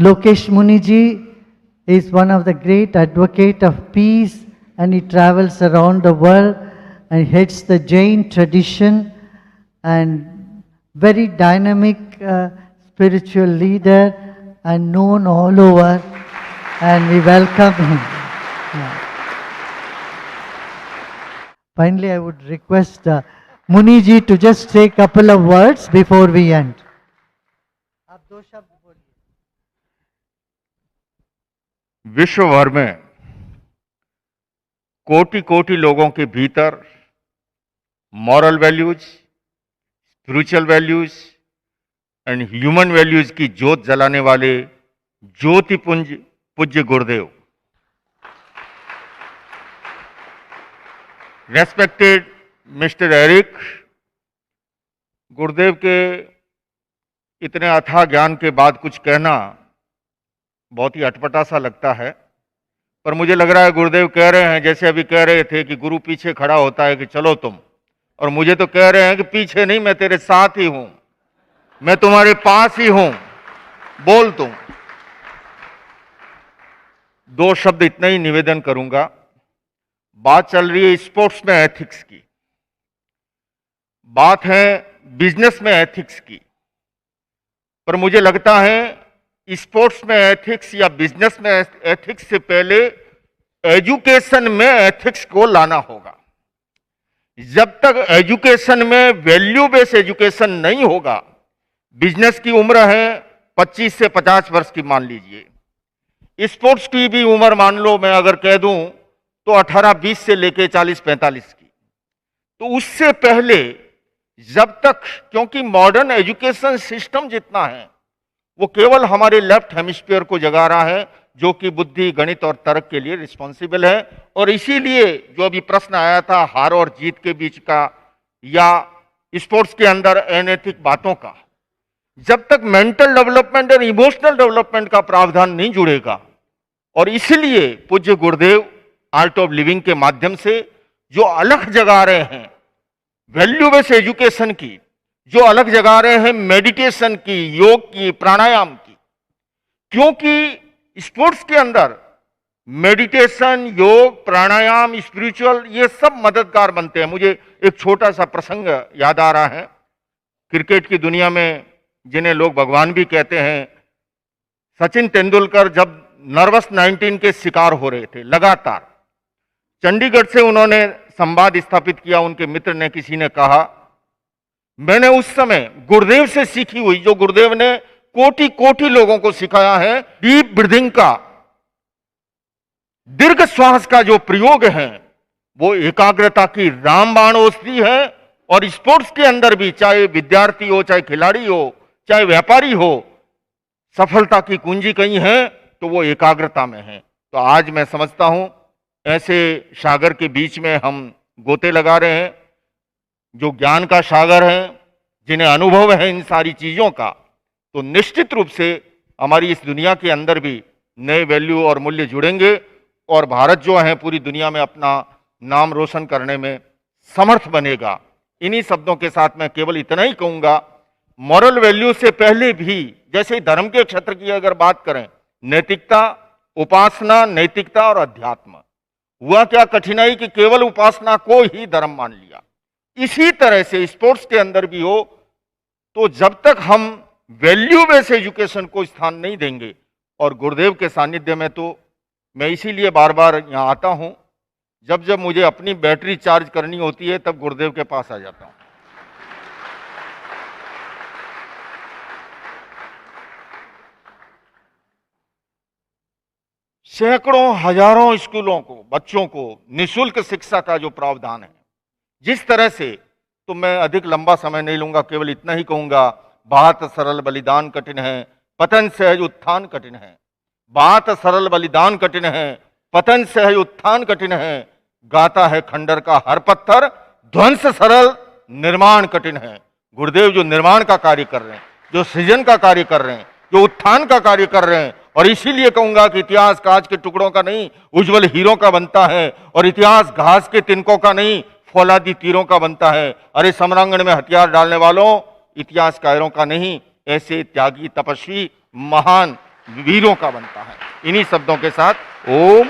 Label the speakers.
Speaker 1: Lokesh Muniji is one of the great advocate of peace, and he travels around the world and heads the Jain tradition, and very dynamic spiritual leader and known all over, and we welcome him. Yeah. Finally, I would request Muniji to just say a couple of words before we end.
Speaker 2: विश्व भर में कोटि कोटि लोगों के भीतर moral values, spiritual values and human values की ज्योत जलाने वाले ज्योतिपुंज पूज्य गुरुदेव, रेस्पेक्टेड मिस्टर एरिक, गुरुदेव के इतने अथाह ज्ञान के बाद कुछ कहना बहुत ही अटपटा सा लगता है, पर मुझे लग रहा है गुरुदेव कह रहे हैं, जैसे अभी कह रहे थे कि गुरु पीछे खड़ा होता है कि चलो तुम, और मुझे तो कह रहे हैं कि पीछे नहीं, मैं तेरे साथ ही हूं, मैं तुम्हारे पास ही हूं, बोल तुम। दो शब्द इतना ही निवेदन करूंगा। बात चल रही है स्पोर्ट्स में एथिक्स की, बात है बिजनेस में एथिक्स की, पर मुझे लगता है स्पोर्ट्स में एथिक्स या बिजनेस में एथिक्स से पहले एजुकेशन में एथिक्स को लाना होगा। जब तक एजुकेशन में वैल्यू बेस्ड एजुकेशन नहीं होगा, बिजनेस की उम्र है 25 से 50 वर्ष की मान लीजिए, स्पोर्ट्स की भी उम्र मान लो मैं अगर कह दूं तो 18-20 से लेके 40-45 की, तो उससे पहले जब तक, क्योंकि मॉडर्न एजुकेशन सिस्टम जितना है वो केवल हमारे लेफ्ट हेमिस्फीयर को जगा रहा है, जो कि बुद्धि, गणित और तर्क के लिए रिस्पॉन्सिबल है, और इसीलिए जो अभी प्रश्न आया था हार और जीत के बीच का या स्पोर्ट्स के अंदर अनैतिक बातों का, जब तक मेंटल डेवलपमेंट और इमोशनल डेवलपमेंट का प्रावधान नहीं जुड़ेगा, और इसलिए पूज्य गुरुदेव आर्ट ऑफ लिविंग के माध्यम से जो अलग जगा रहे हैं वैल्यू बेस्ड एजुकेशन की, जो अलग जगा रहे हैं मेडिटेशन की, योग की, प्राणायाम की, क्योंकि स्पोर्ट्स के अंदर मेडिटेशन, योग, प्राणायाम, स्पिरिचुअल, ये सब मददगार बनते हैं। मुझे एक छोटा सा प्रसंग याद आ रहा है। क्रिकेट की दुनिया में जिन्हें लोग भगवान भी कहते हैं, सचिन तेंदुलकर जब नर्वस 19 के शिकार हो रहे थे लगातार, चंडीगढ़ से उन्होंने संवाद स्थापित किया। उनके मित्र ने, किसी ने कहा, मैंने उस समय गुरुदेव से सीखी हुई, जो गुरुदेव ने कोटि कोटि लोगों को सिखाया है, डीप ब्रीदिंग का, दीर्घ श्वास का जो प्रयोग है वो एकाग्रता की रामबाण औषधि है। और स्पोर्ट्स के अंदर भी, चाहे विद्यार्थी हो, चाहे खिलाड़ी हो, चाहे व्यापारी हो, सफलता की कुंजी कहीं है तो वो एकाग्रता में है। तो आज मैं समझता हूं ऐसे सागर के बीच में हम गोते लगा रहे हैं, जो ज्ञान का सागर है, जिन्हें अनुभव है इन सारी चीजों का, तो निश्चित रूप से हमारी इस दुनिया के अंदर भी नए वैल्यू और मूल्य जुड़ेंगे, और भारत जो है पूरी दुनिया में अपना नाम रोशन करने में समर्थ बनेगा। इन्हीं शब्दों के साथ मैं केवल इतना ही कहूंगा, मॉरल वैल्यू से पहले भी, जैसे धर्म के क्षेत्र की अगर बात करें, नैतिकता, उपासना, नैतिकता और अध्यात्म, हुआ क्या कठिनाई कि केवल उपासना को ही धर्म मान लिया। इसी तरह से स्पोर्ट्स के अंदर भी हो, तो जब तक हम वैल्यू बेस्ड एजुकेशन को स्थान नहीं देंगे, और गुरुदेव के सानिध्य में तो मैं इसीलिए बार बार यहाँ आता हूँ, जब जब मुझे अपनी बैटरी चार्ज करनी होती है तब गुरुदेव के पास आ जाता हूँ। सैकड़ों हजारों स्कूलों को, बच्चों को निःशुल्क शिक्षा का जो प्रावधान है, जिस तरह से, तो मैं अधिक लंबा समय नहीं लूंगा, केवल इतना ही कहूंगा, बात सरल बलिदान कठिन है, पतन सहज उत्थान कठिन है। बात सरल बलिदान कठिन है, पतन सहज उत्थान कठिन है, गाता है खंडर का हर पत्थर, ध्वंस सरल निर्माण कठिन है। गुरुदेव जो निर्माण का कार्य कर रहे हैं, जो सृजन का कार्य कर रहे हैं, जो उत्थान का कार्य कर रहे हैं, और इसीलिए कहूंगा कि इतिहास कांच के टुकड़ों का नहीं, उज्जवल हीरों का बनता है, और इतिहास घास के तिनकों का नहीं, फौलादी तीरों का बनता है। अरे समरांगण में हथियार डालने वालों, इतिहास कायरों का नहीं, ऐसे त्यागी, तपस्वी, महान वीरों का बनता है। इन्हीं शब्दों के साथ ओम।